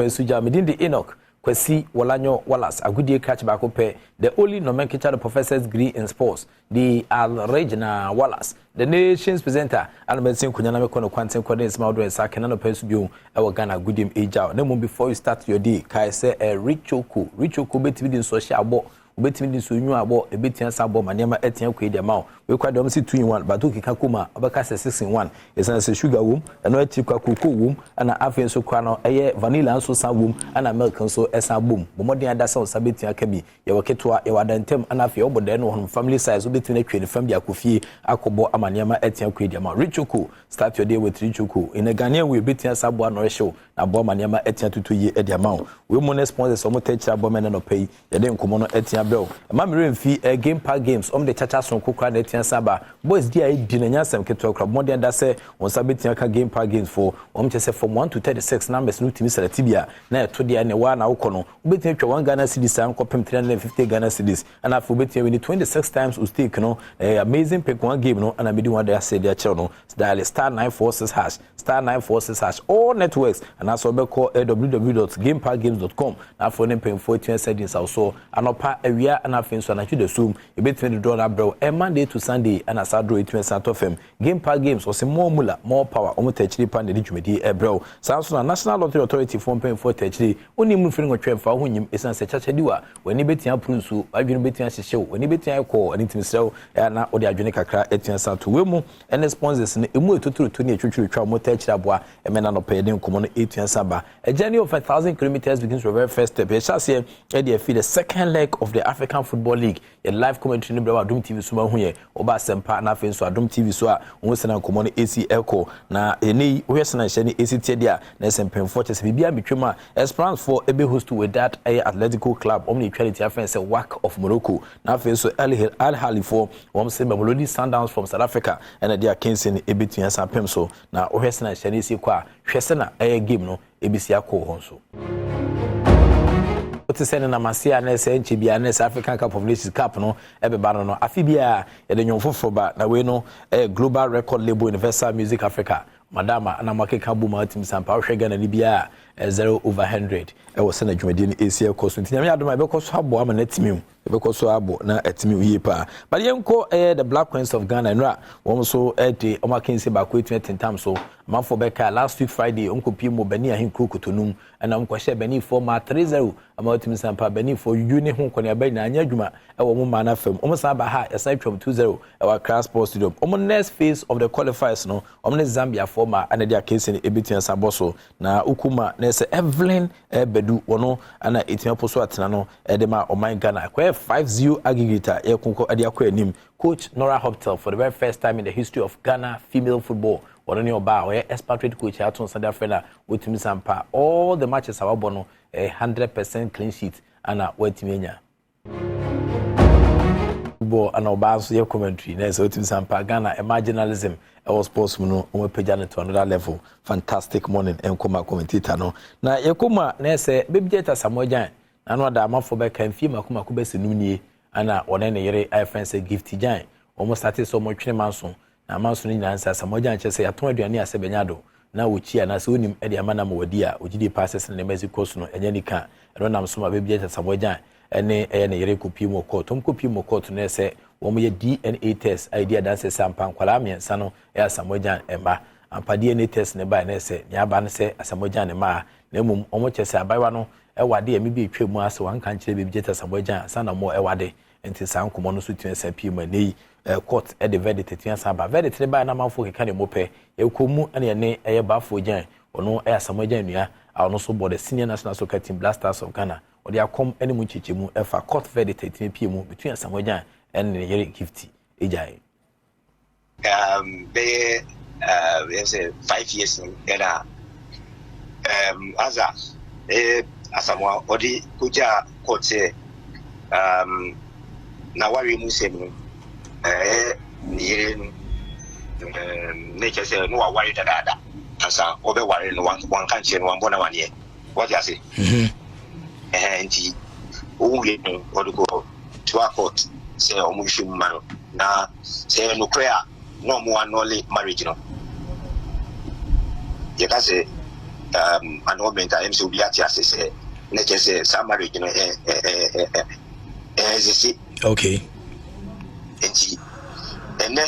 Suja medin the Enoch Kwesi Wolanyo Wallace agudie catch back up the only nomenclature the professor's degree in sports the Regina Wallace the nation's presenter and medicine kunyana me kono kwanten kwadin small do esa kenano pensu biu e wo Ghana gudim eja na before you start your day kai say Richoku betimi din social abo obetimi din so nyu abo ebetian sabo manema etian kwe de ma we kwa dem si 2 in 1 but okika kuma obeka 6 in 1 esan say sugar wom eno ati kwa cocoa wom ana afen so kwa no eye vanilla nso sa wom ana milk nso esa bom bomodin adasa osabetian ka bi ye waketoa ye wadantem ana afi oboda no hon family size obetimi na twe ne family akofie akobo amanema etian kwe de ma Richoku start your day with Richoku in a Ghanaian we betian sabo anore show na bo manema etian tutu ye e de ma we mo sponsors omo teacher bo men no pay ye de nkomo no etian bro ma me remfi game park games the chacha son kokra na etian saba boys dia di na nyasem keto kra modern da say on sabetia ka game park games for chese from 1 to 36 numbers no timi select bia na to dia ne wa na ukono ubetia twa 1 Ghana cedis an kopem 350 Ghana cedis and afu betia we 26 times stake no amazing pick one game no and amedi one day say dia channel no dial *946# *946# all networks and also be call www.gameparkgames.com na for nem pay 14 seconds also anopa awia and afin so na chu the zoom e between the dollar bro Monday to Sunday and asado etime santo fm game park games or say more mula more power omo techiri pan de dwumedi e bro Samsung National Lottery Authority for pay for techiri oni mu firi ngotwemfa ho nyim esan se chachadiwa wani betia prunsu adwene betia hyehyew wani betia ekọ anitim sew na odi adwene kakra etia santo we mu and sponsors ne emu etotoro to ne etwetwe twa mo techiri aboa emena no pay den komo no etia saba a journey of 1,000 kilometers begins with the very first step e chase e dey feel the second leg of the African Football League a live commentary ne bra Adom TV so ma hu ye oba sempa na fe so Adom TV so a won sena komo no AC Echo na eni wo sena hye ne AC Tedia na sempemfo chese bibia betwema Esperance for ebe host with that Atletico Club omni equality afen say WAC of Morocco na fe so Al Ahly for won say Mamelodi Sundowns from South Africa and they are Kingston ebetua sampem so na wo sena hye ne AC kwa hwe sena game no ebisi akọ ho so what is saying na masia na say nchibia na African Cup of Nations Cup no ebeba no afibia e de nyomfofo ba na we no global record label Universal Music Africa madama na makeka bu ma team sampa hwe Ghana ni bia 0/100 e wo sena dwumadi ni ACL course ntinya me adoma e be koso abo ama na timiu e be koso abo na atimiu yie pa but yenko the Black Queens of Ghana nra wo so de omakensi ba ko 20 time so manfo beka last week Friday onkopi mo bani ahin krokotonum ana onkwahye bani for ma 3-0 ama team sampa bani for uni ho kone aba na anya adwuma e wo mo ma na fam omo sa ba ha esa twam 2-0 e wa Crown Sports Stadium omo next phase of the qualifiers no omo ne Zambia for ma ana dia kesi ne ebitia saboso na ukuma nese Evelyn Bedu wono ana etima poso atena no de ma oman Ghana kwa 5-0 aggregator e konko ade akwa anim coach Nora Hoptel for the very first time in the history of Ghana female football one ni oba or expatriate coach aton Sunday friend wotimi sampa all the matches awabo no 100% clean sheet ana wotimi anya football ana oba so ye commentary na so wotimi sampa Ghana marginalism our sports no o pejane to another level fantastic morning enkoma commentator no na yekoma na se bebjeta samojan na no da amafo be kan fie makoma ko bese nunie ana one ne yere ifense gift jan o start so mo twene manso na manso ni nyansa samojan che se yaton aduane ase benyado na wochi ana se onim e de amana mo wadi a ogidi passes ne Mexico so no enya nika ero nam so ma bebjeta samojan ene ne yere kopi mo court kopi mo court na se wo mo ye DNA test idea dan se sampan kwala miensa no e asamojan emba ampa DNA test ne ba na se nya ba na se asamojan ne ma na mum omo chese abaiwa no e wade e mebi etwemu ase wan kan kire bebi jeta asamojan sana mo e wade enti san komo no so tuen sa pi ma nei court e de verdict tuen sa ba verdict ne ba na manfo keka ne mope e komu ane ne e bafo jan ono e asamojan nua a ono so board senior national soccer team Blasters of Ghana odi akom ene mu chichemu e fa court verdict tuen pi mu between asamojan and the yere gifty ejai they say 5 years in era aza asamwa odi kuja kote na wari musemu yere nature say no wari dada asa obe wari no one kanche no one bona one year what you say nti uwe odugo to court say omushu man na say no prayer no more only marriage no you can say annulment I am so be at yes let's say some marriage you know okay and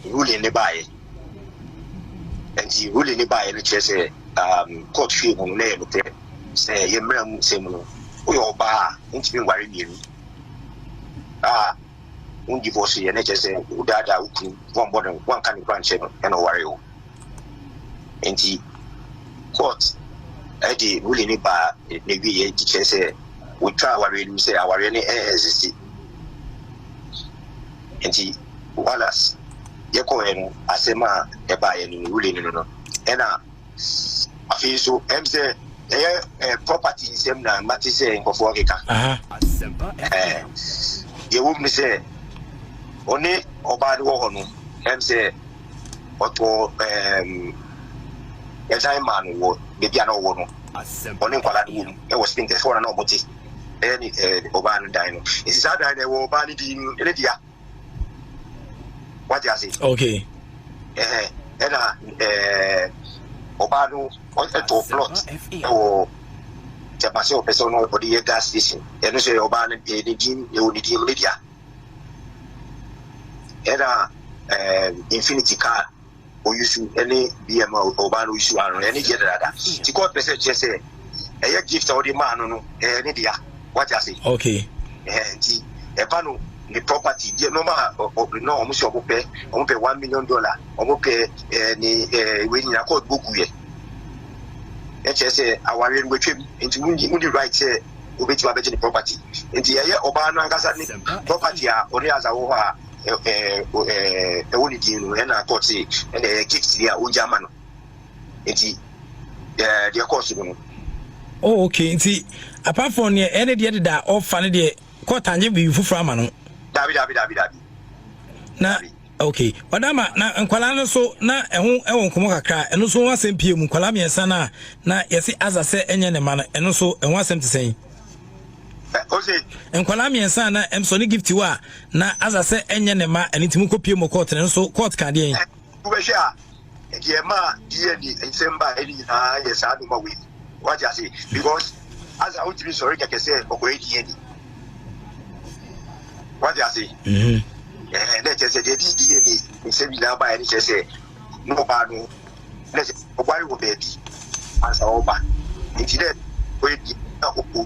ruling the buy and the ruling the buy which is court fee on name say you remember say your bar into being worried you un divorce and just say udada one more one kind of branch and worry and the court the ruling the bar maybe a teacher say we try worrying say our any exist and the Wallace yeko en asema eba en ruling no and I feel so say property same na mati say in for keka you would me say only obad wo no say oto time man wo baby na wo no only kwala do e was think this one na oboti any oban dino is that that wo oban di ele dia what you say okay obanu on to plot o te passe o person no body gas station e no say obanu e di dim e o di dim media era infinity car o use any BM obanu use anu any get that ti ko pese che say e gift o di man no e ni dia what you say okay ti e panu the property no ma no almost o pay $1 million o pay ni we ni akọ boku ye e che say aware we twem into we right say obeti ba beje the property into ye oba no angasa ni property a ori aza wo ha woni di no na court say gift dia o jama no into the course no oh okay nti apart from ne any dey da offer ne dey court anje bi fufura ma no David. Na okay. Wadama na nkwala no so na eho nkomo kakra eno so wasem pie mu nkwala miensa na yesi azase enye ne ma no eno so eho asem tesen. Okay. Nkwala miensa na emso ni gift wa na azase enye ne ma enitimu kopie mu court ne so court kan de en. Ube sha e ma die ni ensemba eni na yes adu ma we. What you say because as I want to be sorry keke say okoye die ni. What you say? Let's just say the DNA say we now buy any say no bad no. Let's say why will baby as over. Instead we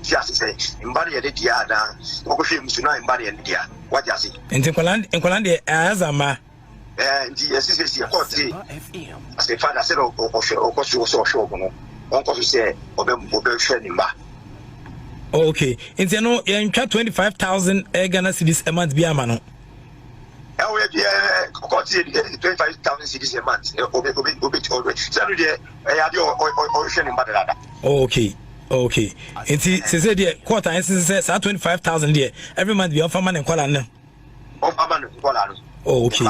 just say in body the dia na go film so na in body the dia. What you say? In Nkoland azama. The assistant court say as the father said o so no. Uncle say obe friend him ba. Okay. Inti no you try 25,000 Ghana cedis a month be amano. We be 25,000 cedis a month. Obe. So dey had your ocean in Badada. Okay. Okay. Inti say the quarter and say 25,000 there. Every month be offer man and call an. Offer man call an. Oh okay.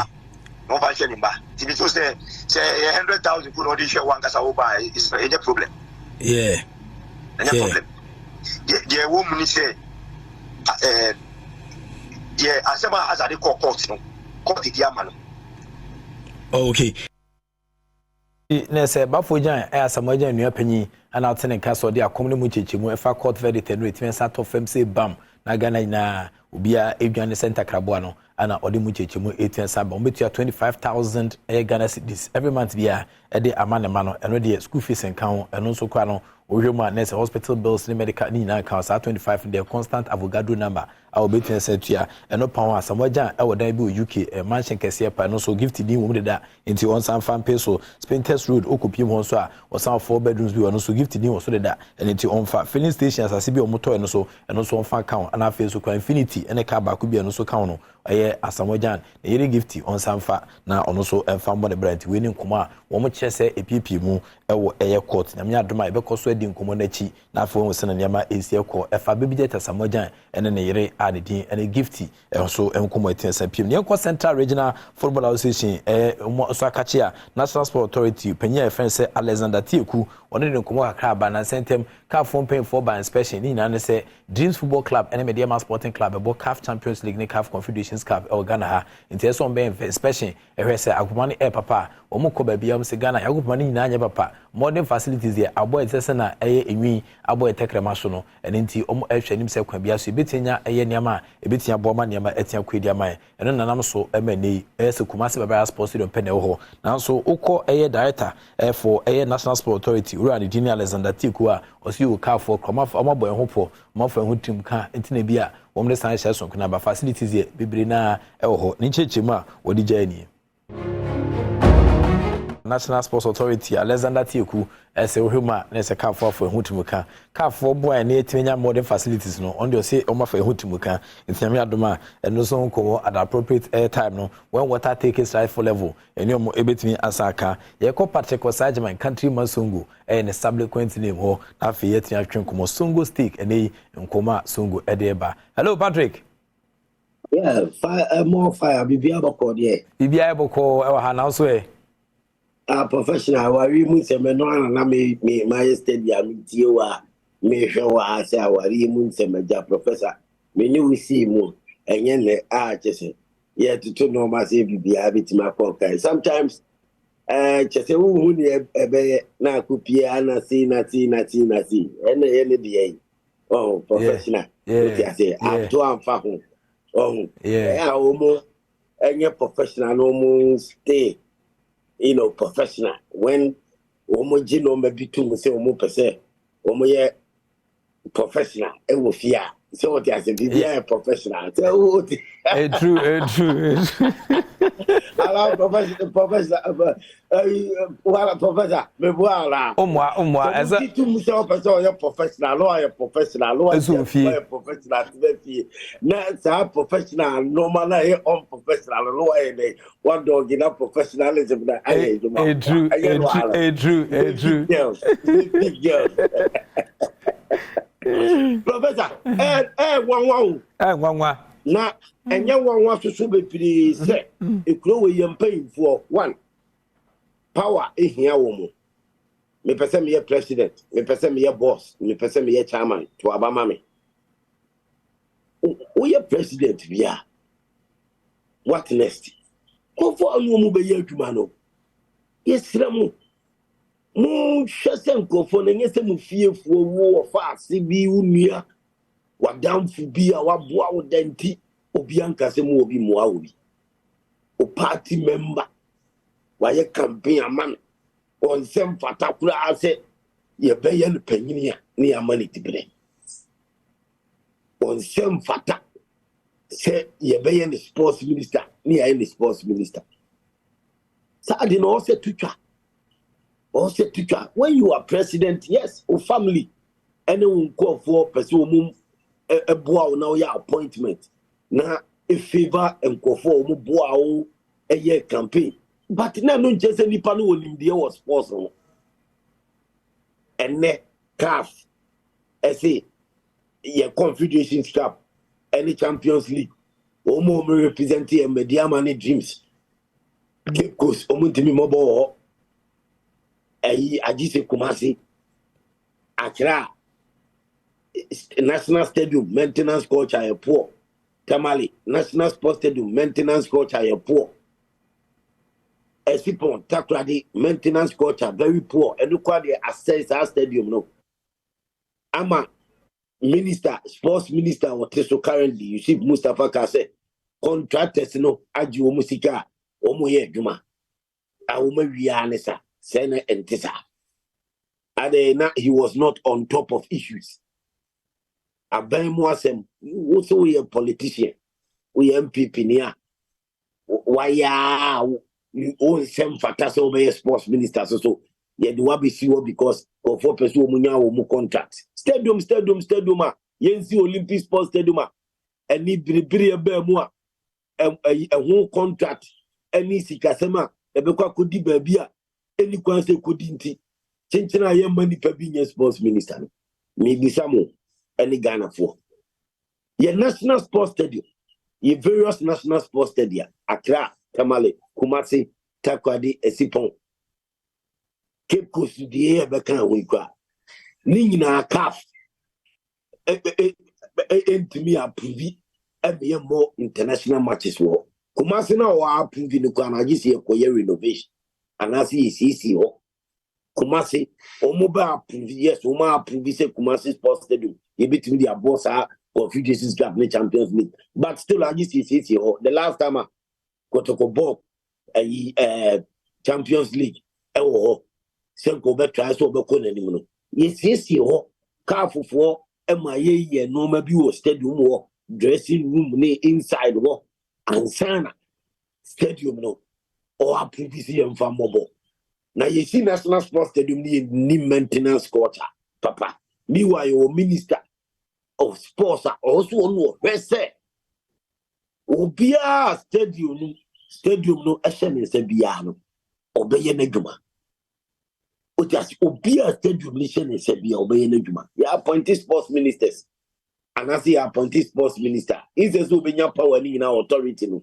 No fashion in ba. If you say 100,000 put on this one kasa oba is any problem. Yeah. Any problem. The woman say the asema as a court no court the amano okay na say bafojan asamajan nua panyi ana atene kaso de akomne mu chechimu efa court verdict no etime sato fam say bam na Ghana na obia edwane center krabo no ana ode mu chechimu etime saba obetua 25,000 Ghana cedis every month bia e de amane ma no eno de school fees en kan eno so kwa no ohwemu nurse hospital bills ni medical ni na kan sa 25 de constant avogado number a obetua setua eno pon asamajan e wodan bi UK mansion kese pa no so gift din wo mu de da into on san fan peso spin test road okopiem ho so a osan 4 bedrooms bi wo no so gift din wo so de da into on fa filling stations asase bi o moto eno so on fan kan ana face so kwa infinity ene ka ba ku bi eno so kan no eye asamajan na yere gift on san fa na ono so emfa mo de brand we ni nkomo a wo mo kyese epipi mu ewo eye court na me adoma e be koso adi nkomo na chi na afo wo sene nyama esi ekọ efa bebi de tasamajan ene ne yere adedin ene gifti so enkomo etensa piem ne enko Central Regional Football Association so akachia National Sport Authority panya friend say Alexander Tieku one de nkomo kakra ba na sentem CAF phone paying for by inspection ni na ne say Dreams Football Club ene Mediama Sporting Club ebo CAF Champions League ne CAF Confederations Cup Ghana ha into so be inspection ehwe say agumani papa omo ko ba bia se Ghana agumani nyina anya papa modern facilities here abo etese na eye enwi abo etekrema so no ene nti omo ehwe nim se kwan bia so ebetinya eye niam ebetia boma niam etia kwedi ama ene nanam so emani ese Kumasi baba sports stadium pene ho nanso ukọ eye director for eye National Sport Authority uru and Junior Alexander Tiku a osi u ka for koma omobo ho po mofo ho tim ka entina bia wo mne san hye so kuna ba facilities here bibiri na ewo ho ni chechemu a wodi jani National Sports Authority Alexander Tiku ese ohuma na ese ka for ehutimuka ka for boy na etimenya modern facilities no on dey say omo for ehutimuka entiame adoma eno so nkomo at appropriate air time no when water take its rightful level eni omo ebetimi asaka ye ko Patrick Sageman country Masongo an establishment name ho na afi yetimi atwen komo Songo stick eni nkoma Songo edeba. Hello Patrick. Yeah, more fire bibia boko there. Bibia boko e wa ha na so e professional wari mu se me no na me my stadium tiewa me hwe ase wari mu se me ja professor me ni we see mu enye le chese ye to no ma se bibia bitima konkai sometimes chese hu ni ebe na kupie ana si na ene ye de professional yeah say to amfa ho yeah omo enye professional no mu stay professional when omo jino mabitu mu say omo pese omo ye professional e wo fia so what as be professional so true ala professional wala professor me wala omwa eza tu mu say pese o professional lo professional lo professional be na sa professional normal na e unprofessional lo e one dog in professionalism na true big girl Professor, nwanwa na enye nwanwa susu bepiri se ekuro we yempan for one power ehia wo mo me pese me president me pese me boss me pese me chairman to abama me o ye president bia what next ko fo anu mu be ye adwuma no yesira mu hwese nkofo na nyese mu fiefuo wo fa ase bi unua wadamfu bi a waboa wo danti obi ankase mu obi moa obi o party member waye campaign aman on sem fatakura ase ye beye no panyini a ne amani tibre on sem fata se ye beye no sports minister ne aye no sports minister sa ade no se tutwa also teacher when you are president yes or family anyone call for person a boa now your appointment na a favor and call for boa a year campaign but na no just any pano in the was possible and ne calf I say your Confederation Cup any Champions League omo represent a media money dreams Cape Coast omuntimi mobile Ajise Kumasi Accra National Stadium maintenance culture are poor. Tamale National Sports Stadium maintenance culture are poor. Esipon Takradi maintenance culture very poor. And look what they assess our stadium no. Ama minister sports minister what so currently you see Mustafa Kase contractors no aji omusika omoye adwuma. Awoma wianesa Sena and Tessa. He was not on top of issues. Abemwasem, also we a politician, we MPP near. Why you own some fataso by a sports minister so you do be sure because of 4 person munya contract. Stadium, Yensi Olympic Sports Stadium, and need Bri Bermua, a whole contract, and Nisi Kasema, a Beka could be babia. Any kwanse kodinti chenchena ye mani pabinye sports minister maybe some any Ghana for ye national sports stadium ye various national sports stadia Accra Tamale Kumasi Takrady Esipon Cape Coast die e beka ho kwa ni nyina CAF entimi approve e more international matches wo Kumasi na wa approve ni kwa na gisi ye koye renovation and as he see ho Kumasi omoba approve yes oma approve say Kumasi Sports Stadium you between their boss for few days to play Champions League but still I just see the last time Kotoko ball Champions League Senko be try so be ko nanim no yes ho car for ye no ma bi wo stadium wo dressing room ne inside wo ansana stadium no or approve say emfa mobo. Now you see National Sports Stadium need maintenance culture, Papa. Meanwhile, your Minister of Sports are also on where say Obia stadium no action is a biano. Obey Neguma. O just Obia stadium mission is a bia obey Neguma. You appointed sports ministers. And as you appointed sports minister, is a Zubina power in our authority.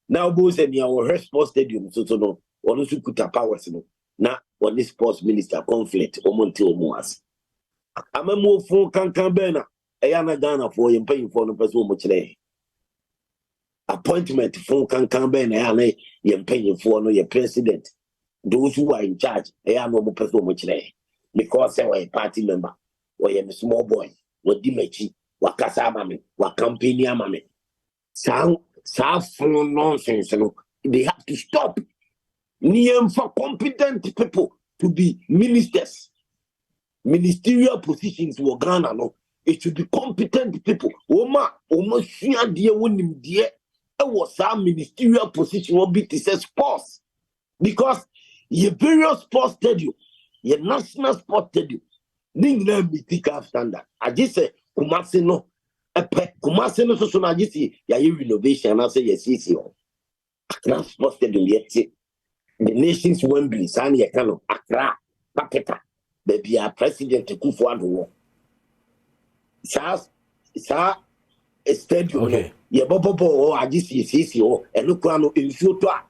Now both and your sports stadium so no or no sukuta powers no. Na on this sports minister conflict omonti omuas amamo fo kankan be na eyana Ghana for yem pay for no person mo kire appointment fo kankan be na yana yem pay for no your president those who are in charge eyana mo person mo kire because they were a party member or a small boy wo dimechi wakasa amame wa campaign amame sa fo nonsense no they have to stop. For competent people to be ministers, ministerial positions were Ghana. No, it should be competent people. Oma shia dia wonim dia. It was our ministerial position will be to say sports because your various sports stadium, your national sports stadium, ningna mythical standard. I just say Kumasi no, Kumasi no so na just say ya renovation. I say yes. National sports stadium yet. The nation's Wembley, Sani Yakano, Accra, Paketa, baby, our president Kufuado. Sa a stadium, okay. Ya Bobo, I just see, and look around in future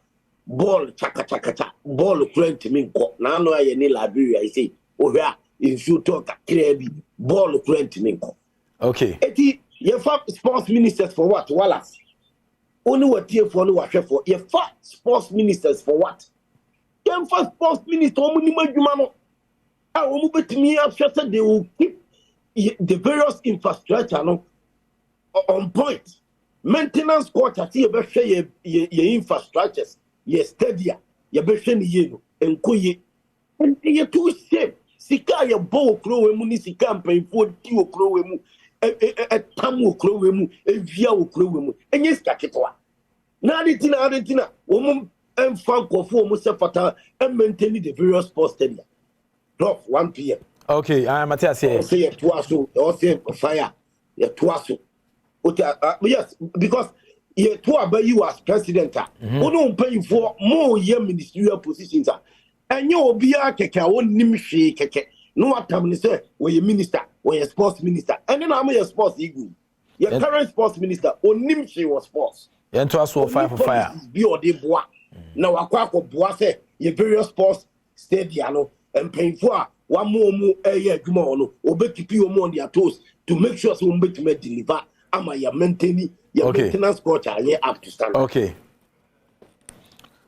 ball, chaka, ball, current to me. Now, no, I need Liberia, I say, oh, yeah, in future, ball, current to me. Okay. Your sports ministers for what? Wallace. Only what here for, no, what for. Your sports ministers for what? First sports minister, they will keep the various infrastructure on point. Maintenance culture, see your infrastructures, your stadia, your beshen and kuye. And you're too safe. Sika your bow crow muni campaign for you crow a tamu crow a via crow and yes, Kakitoa. Nadina, woman. And Frank of Musafata and maintaining the various sports stadium. 1 p.m. Okay, I am Matthias here. Say it twice, or say fire. Twice. Yes, because you as president, who don't pay for more year ministerial positions. And you will be a keke, one nimshi keke. No what time say, where your minister, where your sports minister, and then I'm your sports eagle. Your current sports minister, or nimshi was sports. And to us, fire for fire. Be or de bois. Now, Aquaco Boise, your various sports stadium, and paying for one more a year tomorrow, or bet to keep on their toes to make sure some bit to deliver. Am I maintaining your maintenance culture up to stand? Okay.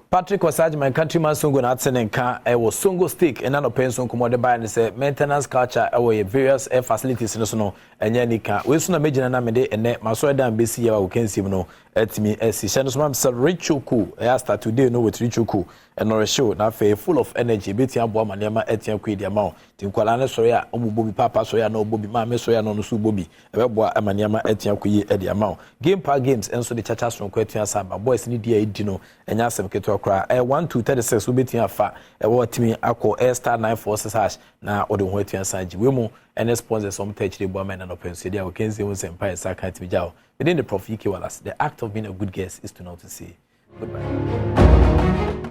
Patrick Osage, my countryman Songo Natsenenka, I was Songo stick and an open Songo Mode by and say maintenance culture away various facilities in the snow and Yanika. We soon a major namede and net Masoda and BC or can see no at me as he sends one sir Richoku. I asked that today no with Richoku and or a show now full of energy, betting Abwam and Yama Etian Quid amount. Tim Kualana Soya, Bobby Papa Soya, no Bobby Mamma Soya, no Su Bobby, Abwa Amanyama Etian Quid at the amount. Game par games and so the chachas from Quetia Samba, boys need the Dino and Yasam Keto cry. 1-2-36 will be tia fa what me ako star 946 hash na ode ho atua sanji we mu and sponsors some touch the woman and open so dia we can see one empire saka ti bijao within the Prof. Wallace the act of being a good guest is to know to say goodbye.